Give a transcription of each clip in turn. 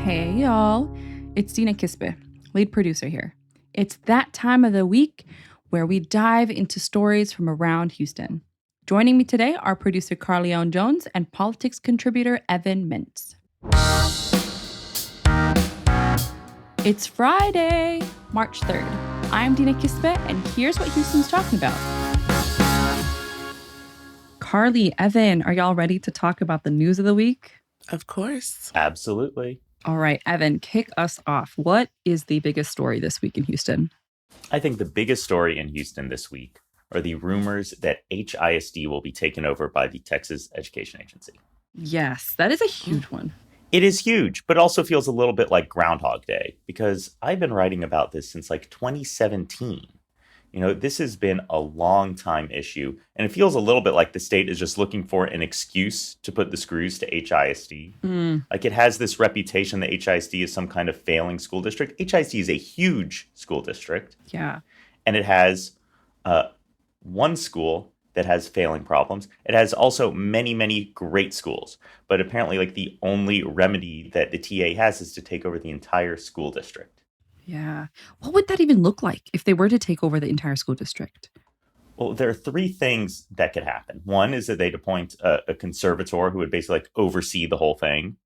Hey, y'all. It's Dina Kesbeh, lead producer here. It's that time of the week where we dive into stories from around Houston. Joining me today are producer Carlignon Jones and politics contributor Evan Mintz. It's Friday, March 3rd. I'm Dina Kesbeh, and here's what Houston's talking about. Carly, Evan, are y'all ready to talk about the news of the week? Of course. Absolutely. All right, Evan, kick us off. What is the biggest story this week in Houston? I think the biggest story in Houston this week are the rumors that HISD will be taken over by the Texas Education Agency. Yes, that is a huge one. It is huge, but also feels a little bit like Groundhog Day because I've been writing about this since like 2017. This has been a long time issue, and it feels a little bit like the state is just looking for an excuse to put the screws to HISD. Like it has this reputation that HISD is some kind of failing school district. HISD is a huge school district. Yeah. And it has one school that has failing problems. It has also many, many great schools. But apparently, like the only remedy that the TA has is to take over the entire school district. Yeah. What would that even look like if they were to take over the entire school district? Well, there are three things that could happen. One is that they'd appoint a conservator who would basically like oversee the whole thing.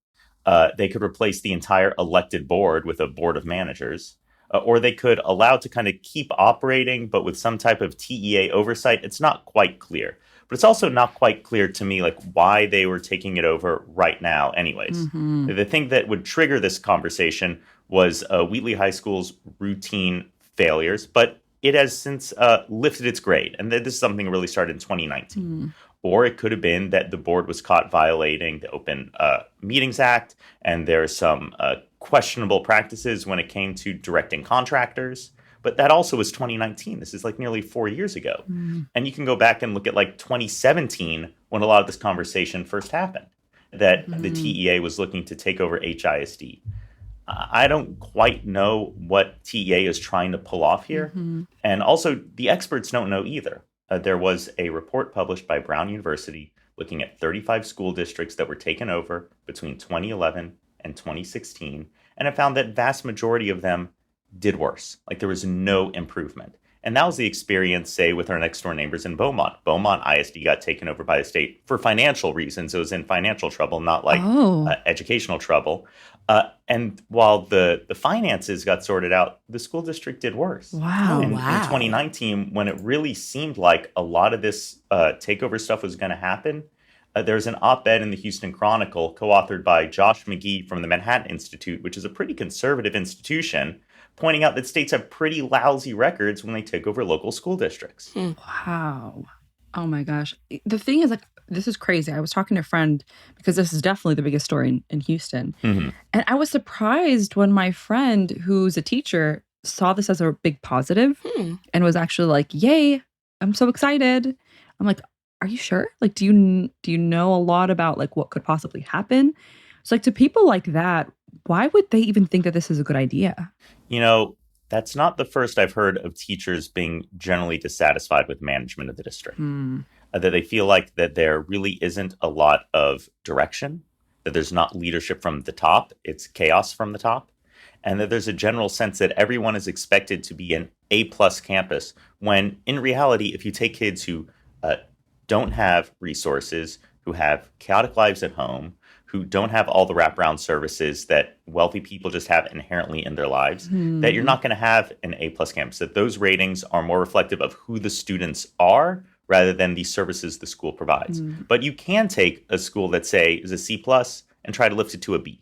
They could replace the entire elected board with a board of managers. Or they could allow it to kind of keep operating, but with some type of TEA oversight. It's not quite clear. But it's also not quite clear to me like why they were taking it over right now anyways. The thing that would trigger this conversation was Wheatley High School's routine failures, but it has since lifted its grade. And this is something that really started in 2019. Or it could have been that the board was caught violating the Open Meetings Act, and there are some questionable practices when it came to directing contractors. But that also was 2019. This is like nearly 4 years ago. And you can go back and look at like 2017 when a lot of this conversation first happened, that the TEA was looking to take over HISD. I don't quite know what TEA is trying to pull off here. And also, the experts don't know either. There was a report published by Brown University looking at 35 school districts that were taken over between 2011 and 2016. And it found that vast majority of them did worse. Like there was no improvement. And that was the experience, say, with our next door neighbors in Beaumont. Beaumont ISD got taken over by the state for financial reasons. It was in financial trouble, not like educational trouble. And while the finances got sorted out, the school district did worse. Wow. In 2019, when it really seemed like a lot of this takeover stuff was going to happen, there's an op-ed in the Houston Chronicle co-authored by Josh McGee from the Manhattan Institute, which is a pretty conservative institution, pointing out that states have pretty lousy records when they take over local school districts. Wow. Oh my gosh. The thing is, like, this is crazy. I was talking to a friend because this is definitely the biggest story in Houston. And I was surprised when my friend, who's a teacher, saw this as a big positive and was actually like, yay, I'm so excited. I'm like, are you sure? Like, do you know a lot about like what could possibly happen? So like to people like that, why would they even think that this is a good idea? That's not the first I've heard of teachers being generally dissatisfied with management of the district. That they feel like that there really isn't a lot of direction, that there's not leadership from the top, it's chaos from the top, and that there's a general sense that everyone is expected to be an A-plus campus, when in reality, if you take kids who don't have resources, who have chaotic lives at home, who don't have all the wraparound services that wealthy people just have inherently in their lives, that you're not going to have an A-plus campus, that those ratings are more reflective of who the students are rather than the services the school provides. But you can take a school that, say, is a C-plus and try to lift it to a B.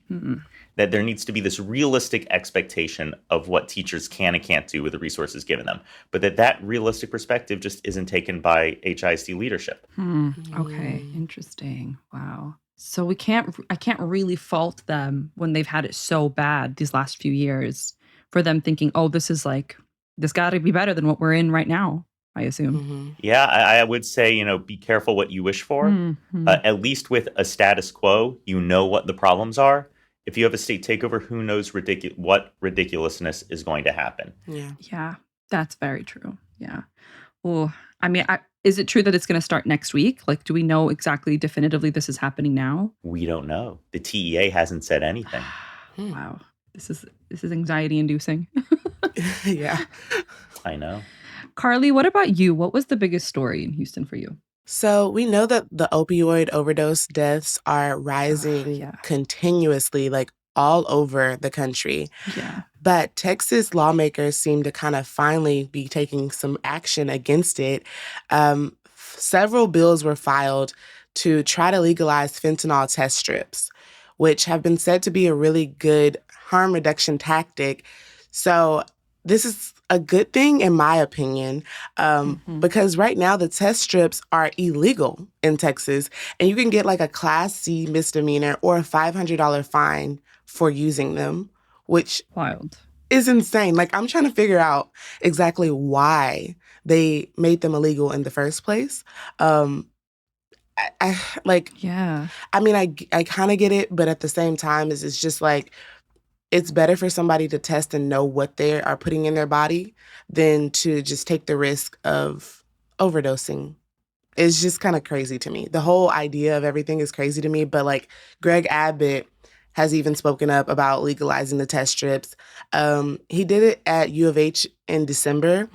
That there needs to be this realistic expectation of what teachers can and can't do with the resources given them. But that realistic perspective just isn't taken by HISD leadership. Okay, interesting. Wow. So I can't really fault them when they've had it so bad these last few years for them thinking, oh, this got to be better than what we're in right now, I assume. Yeah, I would say, be careful what you wish for. At least with a status quo, you know what the problems are. If you have a state takeover, who knows what ridiculousness is going to happen. Yeah, that's very true. Yeah. Well, I mean, is it true that it's going to start next week? Like, do we know exactly definitively this is happening now? We don't know. The TEA hasn't said anything. Wow. This is anxiety inducing. Yeah. I know. Carly, what about you? What was the biggest story in Houston for you? So we know that the opioid overdose deaths are rising Yeah. continuously, like all over the country. Yeah. But Texas lawmakers seem to kind of finally be taking some action against it. Several bills were filed to try to legalize fentanyl test strips, which have been said to be a really good harm reduction tactic. So this is a good thing, in my opinion, because right now the test strips are illegal in Texas, and you can get like a Class C misdemeanor or a $500 fine for using them, which Wild. is insane. Like, I'm trying to figure out exactly why they made them illegal in the first place. I like, Yeah. I mean, I kind of get it, but at the same time, it's just like, it's better for somebody to test and know what they are putting in their body than to just take the risk of overdosing. It's just kind of crazy to me. The whole idea of everything is crazy to me, but like Greg Abbott has even spoken up about legalizing the test strips. He did it at U of H in December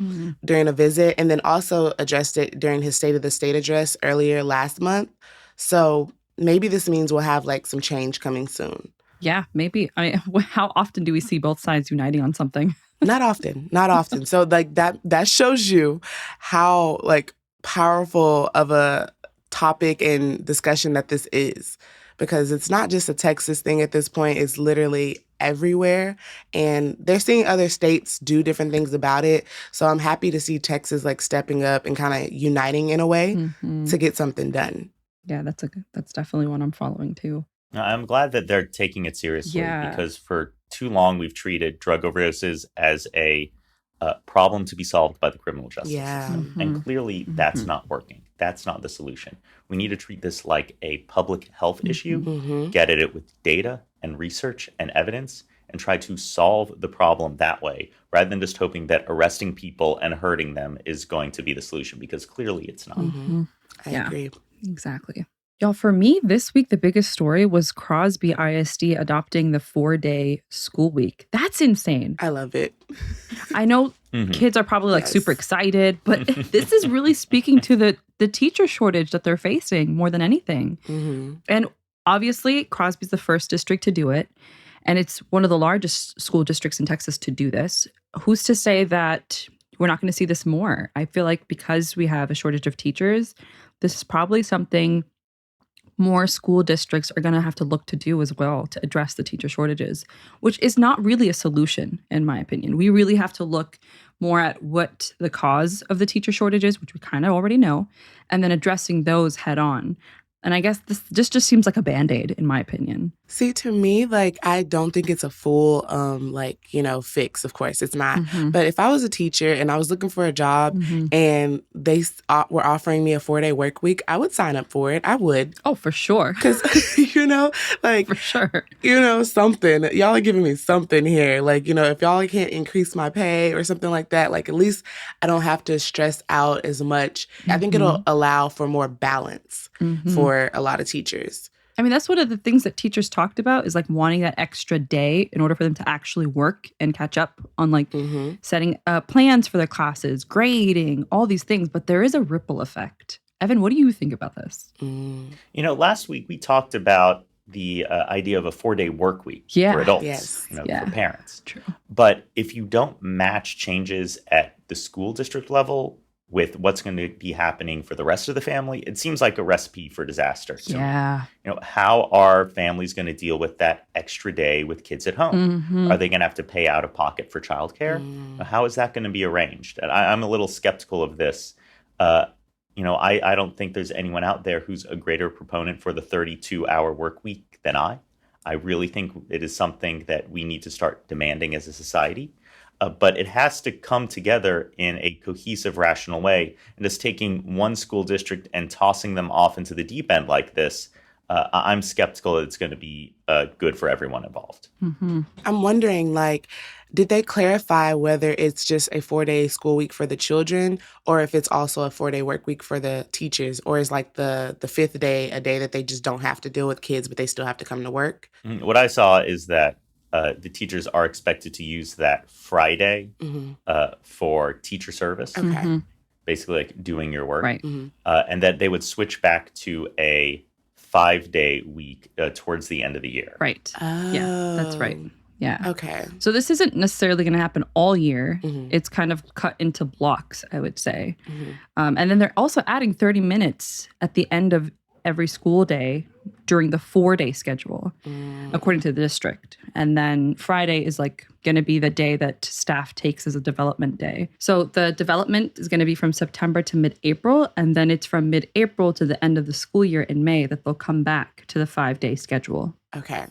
during a visit, and then also addressed it during his State of the State address earlier last month. So maybe this means we'll have like some change coming soon. Yeah, maybe. I mean, how often do we see both sides uniting on something? Not often. So like that shows you how like powerful of a topic and discussion that this is, because it's not just a Texas thing at this point. It's literally everywhere, and they're seeing other states do different things about it. So I'm happy to see Texas like stepping up and kind of uniting in a way to get something done. Yeah, that's definitely one I'm following too. I'm glad that they're taking it seriously, Yeah. because for too long we've treated drug overdoses as a problem to be solved by the criminal justice system. And clearly that's not working. That's not the solution. We need to treat this like a public health issue, get at it with data and research and evidence, and try to solve the problem that way, rather than just hoping that arresting people and hurting them is going to be the solution, because clearly it's not. I agree. Exactly. Y'all, for me, this week, the biggest story was Crosby ISD adopting the 4-day school week. That's insane. I love it. I know kids are probably like super excited, but this is really speaking to the teacher shortage that they're facing more than anything. And obviously, Crosby's the first district to do it. And it's one of the largest school districts in Texas to do this. Who's to say that we're not going to see this more? I feel like because we have a shortage of teachers, this is probably something more school districts are going to have to look to do as well to address the teacher shortages, which is not really a solution, in my opinion. We really have to look more at what the cause of the teacher shortages, which we kind of already know, and then addressing those head on. And I guess this just seems like a Band-Aid, in my opinion. See, to me, like, I don't think it's a full, fix. Of course, it's not. But if I was a teacher and I was looking for a job and they were offering me a 4-day work week, I would sign up for it. I would. Oh, for sure. Because, For sure. Something. Y'all are giving me something here. Like, if y'all can't increase my pay or something like that, like, at least I don't have to stress out as much. I think it'll allow for more balance for a lot of teachers. I mean, that's one of the things that teachers talked about, is like wanting that extra day in order for them to actually work and catch up on like setting plans for their classes, grading, all these things. But there is a ripple effect. Evan, what do you think about this? Last week we talked about the idea of a 4-day work week for adults, for parents. True. But if you don't match changes at the school district level with what's going to be happening for the rest of the family, it seems like a recipe for disaster. So, how are families going to deal with that extra day with kids at home? Are they going to have to pay out of pocket for childcare? How is that going to be arranged? And I'm a little skeptical of this. I don't think there's anyone out there who's a greater proponent for the 32-hour work week than I. I really think it is something that we need to start demanding as a society. But it has to come together in a cohesive, rational way. And just taking one school district and tossing them off into the deep end like this, I'm skeptical that it's going to be good for everyone involved. I'm wondering, did they clarify whether it's just a 4-day school week for the children or if it's also a 4-day work week for the teachers? Or is like the fifth day a day that they just don't have to deal with kids, but they still have to come to work? What I saw is that the teachers are expected to use that Friday for teacher service. Okay. Basically like doing your work. Right. And that they would switch back to a 5-day week towards the end of the year. Right. Yeah, that's right. Yeah. Okay. So this isn't necessarily going to happen all year. It's kind of cut into blocks, I would say. And then they're also adding 30 minutes at the end of every school day during the 4-day schedule, according to the district. And then Friday is like going to be the day that staff takes as a development day. So the development is going to be from September to mid-April, and then it's from mid-April to the end of the school year in May that they'll come back to the 5-day schedule. Okay.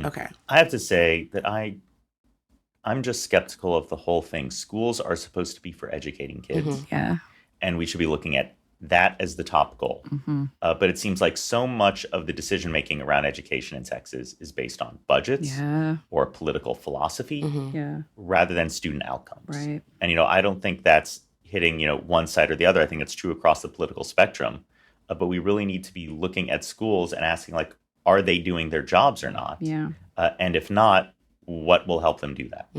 Okay. I have to say that I'm just skeptical of the whole thing. Schools are supposed to be for educating kids. Yeah. And we should be looking at that as the top goal. But it seems like so much of the decision making around education in Texas is based on budgets or political philosophy rather than student outcomes. Right. And, I don't think that's hitting, one side or the other. I think it's true across the political spectrum. But we really need to be looking at schools and asking, like, are they doing their jobs or not? Yeah. And if not, what will help them do that?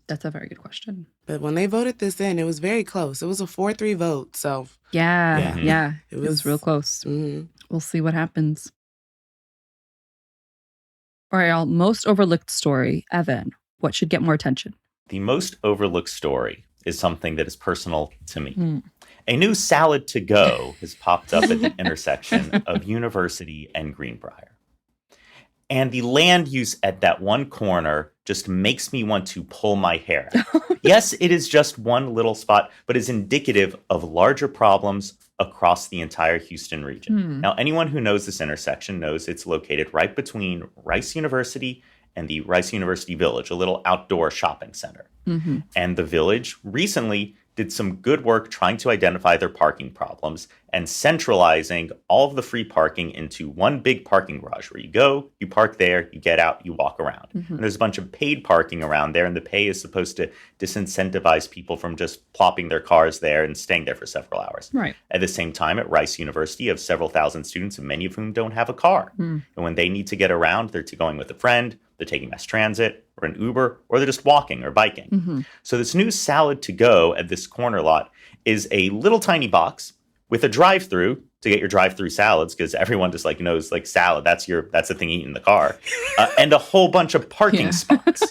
That's a very good question. But when they voted this in, it was very close. It was a 4-3 vote. So Yeah. It was real close. We'll see what happens. All right, y'all. Most overlooked story. Evan, what should get more attention? The most overlooked story is something that is personal to me. A new salad to go has popped up at the intersection of University and Greenbrier. And the land use at that one corner just makes me want to pull my hair out. Yes, it is just one little spot, but is indicative of larger problems across the entire Houston region. Now, anyone who knows this intersection knows it's located right between Rice University and the Rice University Village, a little outdoor shopping center. And the village recently did some good work trying to identify their parking problems and centralizing all of the free parking into one big parking garage where you go, you park there, you get out, you walk around. And there's a bunch of paid parking around there, and the pay is supposed to disincentivize people from just plopping their cars there and staying there for several hours. Right. At the same time, at Rice University, you have several thousand students, and many of whom don't have a car. And when they need to get around, they're going with a friend, they're taking mass transit or an Uber, or they're just walking or biking. So this new salad to go at this corner lot is a little tiny box with a drive-through to get your drive-through salads, because everyone just knows salad. That's the thing you eat in the car, and a whole bunch of parking spots.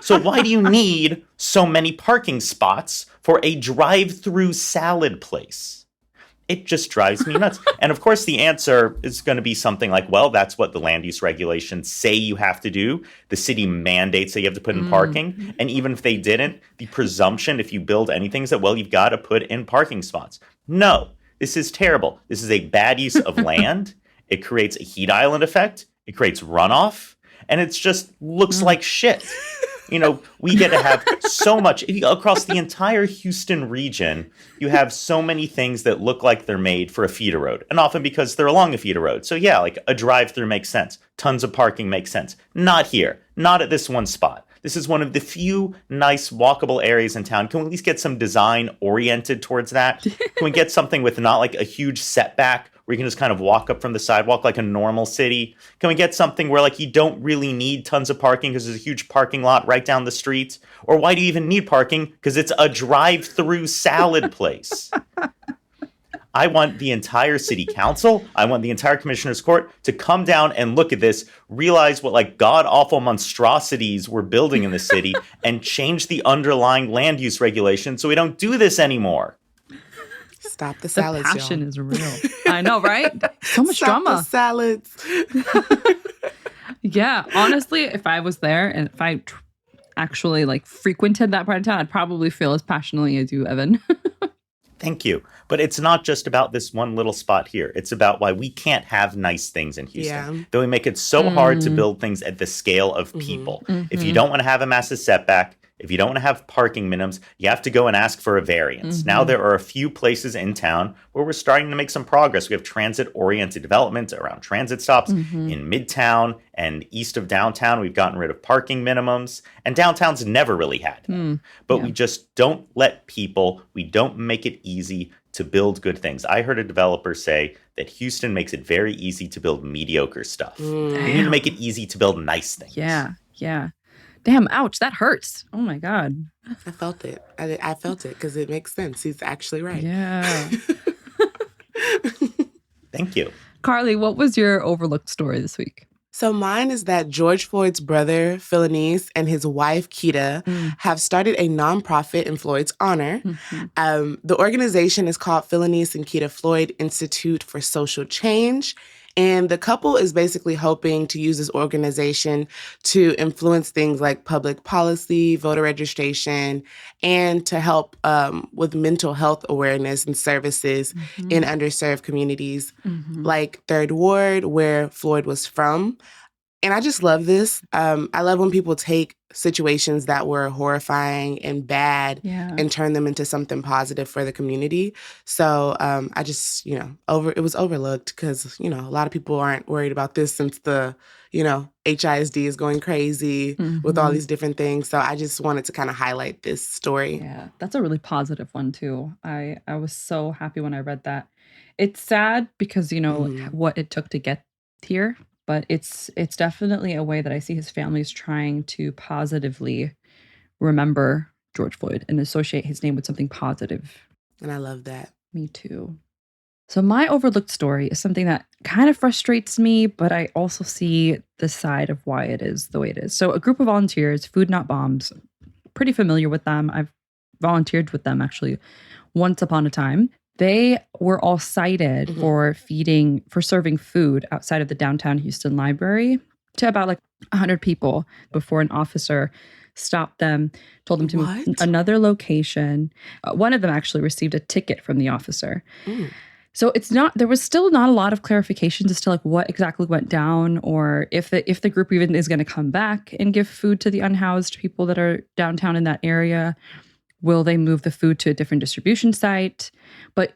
So why do you need so many parking spots for a drive-through salad place? It just drives me nuts. And of course, the answer is going to be something like, well, that's what the land use regulations say you have to do. The city mandates that you have to put in parking. And even if they didn't, the presumption, if you build anything, is that, well, you've got to put in parking spots. No, this is terrible. This is a bad use of land. It creates a heat island effect. It creates runoff. And it just looks like shit. We get to have so much across the entire Houston region. You have so many things that look like they're made for a feeder road, and often because they're along a feeder road. So yeah, a drive-through makes sense. Tons of parking makes sense. Not here. Not at this one spot. This is one of the few nice walkable areas in town. Can we at least get some design oriented towards that? Can we get something with not a huge setback where you can just kind of walk up from the sidewalk like a normal city? Can we get something where you don't really need tons of parking because there's a huge parking lot right down the street? Or why do you even need parking? Because it's a drive-through salad place. I want the entire city council, I want the entire commissioner's court to come down and look at this, realize what god-awful monstrosities we're building in the city, and change the underlying land use regulations so we don't do this anymore. Stop the salads, The passion y'all. is real. I know, right? So much Stop drama. the salads. Yeah, honestly, if I was there and if I actually frequented that part of town, I'd probably feel as passionately as you, Evan. Thank you. But it's not just about this one little spot here. It's about why we can't have nice things in Houston. That we make it so hard to build things at the scale of people. If you don't want to have a massive setback, if you don't want to have parking minimums, you have to go and ask for a variance. Now there are a few places in town where we're starting to make some progress. We have transit-oriented developments around transit stops in Midtown and east of downtown. We've gotten rid of parking minimums, and downtown's never really had them. But we just don't let people, we don't make it easy to build good things. I heard a developer say that Houston makes it very easy to build mediocre stuff. We need to make it easy to build nice things. Yeah. Damn, ouch, that hurts. Oh my God. I felt it. I felt it because it makes sense. He's actually right. Yeah. Thank you. Carly, what was your overlooked story this week? So mine is that George Floyd's brother, Philanese, and his wife, Keita, have started a nonprofit in Floyd's honor. The organization is called Philanese and Keita Floyd Institute for Social Change. And the couple is basically hoping to use this organization to influence things like public policy, voter registration, and to help with mental health awareness and services in underserved communities like Third Ward, where Floyd was from. And I just love this. I love when people take situations that were horrifying and bad and turn them into something positive for the community. So I just, it was overlooked because, a lot of people aren't worried about this since the, HISD is going crazy with all these different things. So I just wanted to kind of highlight this story. Yeah, that's a really positive one too. I was so happy when I read that. It's sad because, what it took to get here. But it's definitely a way that I see his family is trying to positively remember George Floyd and associate his name with something positive. And I love that. Me too. So my overlooked story is something that kind of frustrates me, but I also see the side of why it is the way it is. So a group of volunteers, Food Not Bombs, pretty familiar with them. I've volunteered with them actually once upon a time. They were all cited for serving food outside of the downtown Houston library to about 100 people before an officer stopped them, told them to move to another location. One of them actually received a ticket from the officer. So there was still not a lot of clarifications as to what exactly went down, or if the group even is going to come back and give food to the unhoused people that are downtown in that area. Will they move the food to a different distribution site? But,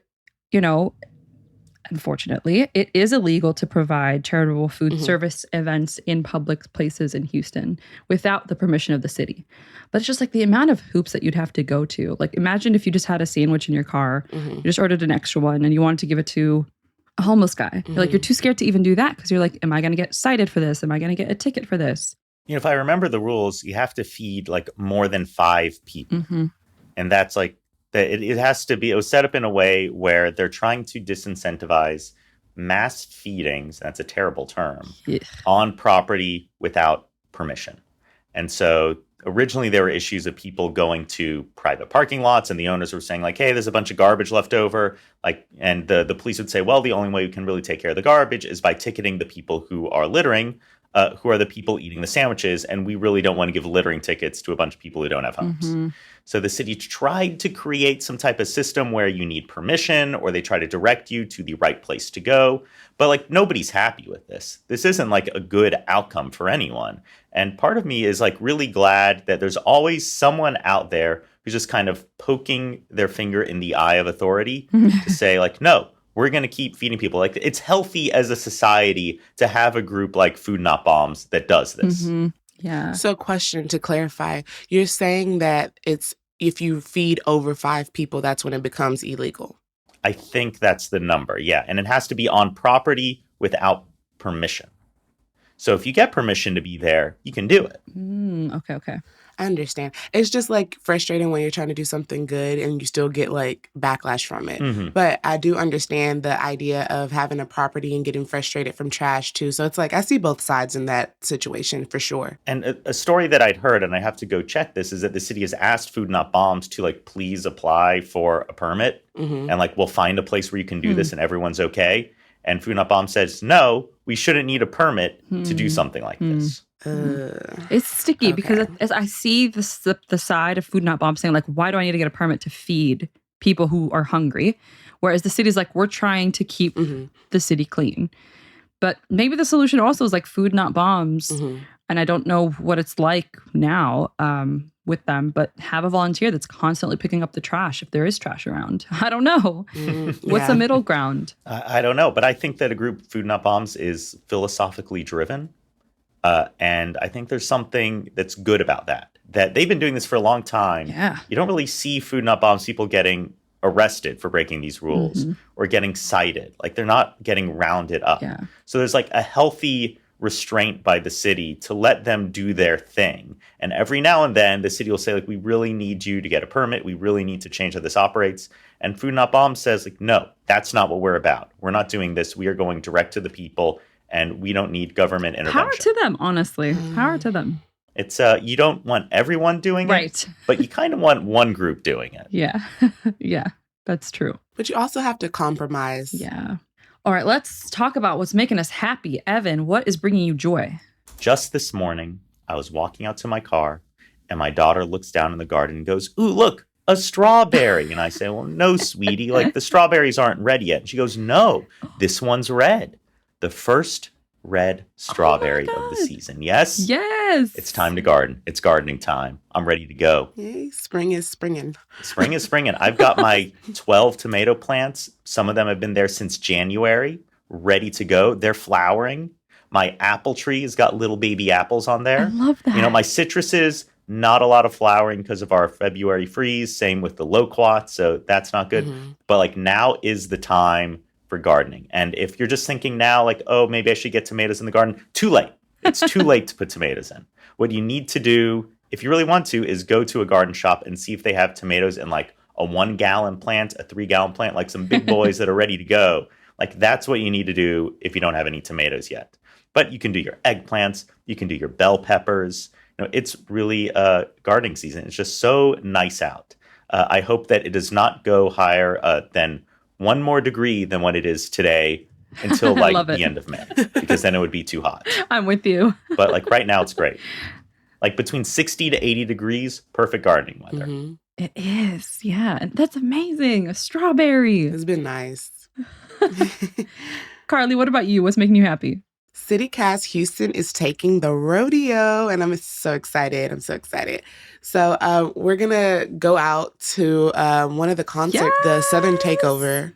unfortunately, it is illegal to provide charitable food service events in public places in Houston without the permission of the city. But it's just the amount of hoops that you'd have to go to. Imagine if you just had a sandwich in your car, you just ordered an extra one, and you wanted to give it to a homeless guy. You're too scared to even do that because you're am I going to get cited for this? Am I going to get a ticket for this? If I remember the rules, you have to feed more than 5 people. And that's it has to be, it was set up in a way where they're trying to disincentivize mass feedings, that's a terrible term, on property without permission. And so originally there were issues of people going to private parking lots and the owners were saying hey, there's a bunch of garbage left over. And the police would say, well, the only way we can really take care of the garbage is by ticketing the people who are littering, who are the people eating the sandwiches. And we really don't want to give littering tickets to a bunch of people who don't have homes. So the city tried to create some type of system where you need permission or they try to direct you to the right place to go. But nobody's happy with this. This isn't a good outcome for anyone. And part of me is really glad that there's always someone out there who's just kind of poking their finger in the eye of authority to say no, we're going to keep feeding people. It's healthy as a society to have a group like Food Not Bombs that does this. Yeah. So question to clarify, you're saying that it's if you feed over 5 people, that's when it becomes illegal? I think that's the number, yeah. And it has to be on property without permission. So if you get permission to be there, you can do it. Okay. I understand. It's just frustrating when you're trying to do something good and you still get backlash from it. But I do understand the idea of having a property and getting frustrated from trash too. So it's I see both sides in that situation for sure. And a story that I'd heard, and I have to go check this, is that the city has asked Food Not Bombs to please apply for a permit. And we'll find a place where you can do this and everyone's okay. And Food Not Bombs says, no, we shouldn't need a permit to do something like this. It's sticky because as I see the side of Food Not Bombs saying why do I need to get a permit to feed people who are hungry? Whereas the city's we're trying to keep the city clean. But maybe the solution also is Food Not Bombs. And I don't know what it's like now with them, but have a volunteer that's constantly picking up the trash if there is trash around. I don't know. What's the middle ground? I don't know, but I think that a group, Food Not Bombs, is philosophically driven. And I think there's something that's good about that they've been doing this for a long time. Yeah. You don't really see Food Not Bombs people getting arrested for breaking these rules or getting cited. They're not getting rounded up. Yeah. So there's a healthy restraint by the city to let them do their thing. And every now and then, the city will say, like, we really need you to get a permit. We really need to change how this operates. And Food Not Bomb says, like, no, that's not what we're about. We're not doing this. We are going direct to the people, and we don't need government intervention. Power to them, honestly. Power to them. It's you don't want everyone doing Right. it, but you kind of want one group doing it. Yeah. Yeah, that's true. But you also have to compromise. Yeah. All right, let's talk about what's making us happy. Evan, what is bringing you joy? Just this morning, I was walking out to my car, and my daughter looks down in the garden and goes, "Ooh, look, a strawberry." And I say, "Well, no, sweetie, like the strawberries aren't red yet." And she goes, "No, this one's red. The first red strawberry of the season." Yes? Yes. It's time to garden. It's gardening time. I'm ready to go. Yay, spring is springing. Spring is springing. I've got my 12 tomato plants. Some of them have been there since January, ready to go. They're flowering. My apple tree has got little baby apples on there. I love that. You know, my citruses, not a lot of flowering because of our February freeze. Same with the loquat, so that's not good. But like now is the time for gardening. And if you're just thinking now, like, oh, maybe I should get tomatoes in the garden, too late. It's too late to put tomatoes in. What you need to do, if you really want to, is go to a garden shop and see if they have tomatoes in like a 1-gallon plant, a 3-gallon plant, like some big boys that are ready to go. Like that's what you need to do if you don't have any tomatoes yet. But you can do your eggplants, you can do your bell peppers. You know, it's really gardening season. It's just so nice out. I hope that it does not go higher than 1 more degree than what it is today until like the end of May, because then it would be too hot. I'm with you. But like right now, it's great. Like between 60 to 80 degrees, perfect gardening weather. It is. Yeah. And that's amazing. A strawberry. It's been nice. Carly, what about you? What's making you happy? CityCast Houston is taking the rodeo, and I'm so excited. So we're going to go out to one of the concerts, the Southern Takeover.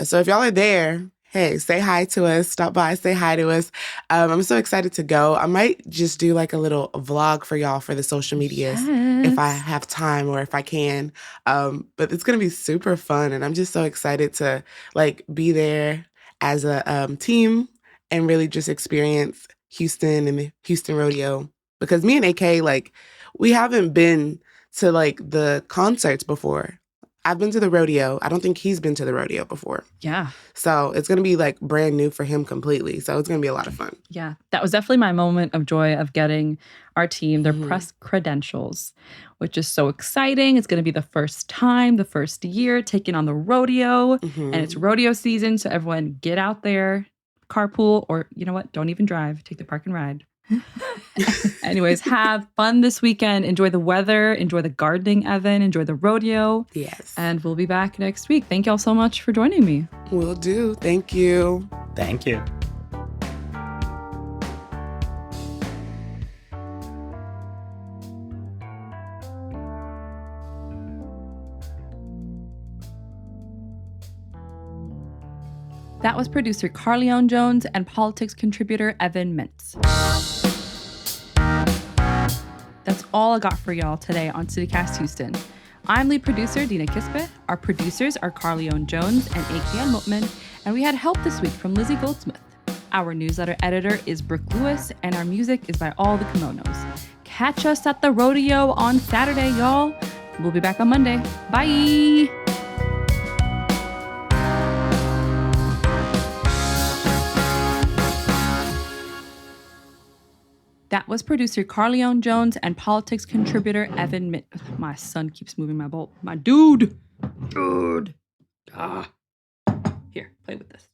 So if y'all are there, hey, say hi to us. Stop by, say hi to us. I'm so excited to go. I might just do like a little vlog for y'all for the social medias if I have time or if I can. But it's going to be super fun, and I'm just so excited to like be there as a team and really just experience Houston and the Houston Rodeo. Because me and AK, like, we haven't been to, like, the concerts before. I've been to the rodeo. I don't think he's been to the rodeo before. Yeah. So it's going to be, like, brand new for him completely. So it's going to be a lot of fun. Yeah. That was definitely my moment of joy of getting our team their press credentials, which is so exciting. It's going to be the first time, the first year taking on the rodeo. And it's rodeo season. So everyone get out there. Carpool, or you know what? Don't even drive. Take the park and ride. Anyways, have fun this weekend. Enjoy the weather. Enjoy the gardening, Evan. Enjoy the rodeo. Yes. And we'll be back next week. Thank y'all so much for joining me. Will do. Thank you. Thank you. That was producer Carlignon Jones and politics contributor Evan Mintz. That's all I got for y'all today on CityCast Houston. I'm lead producer Dina Kesbeh. Our producers are Carlignon Jones and AKN Mutman, and we had help this week from Lizzie Goldsmith. Our newsletter editor is Brooke Lewis, and our music is by All the Kimonos. Catch us at the rodeo on Saturday, y'all. We'll be back on Monday. Bye! That was producer Carlignon Jones and politics contributor Evan Mintz. My son keeps moving my bolt. My dude. Here, play with this.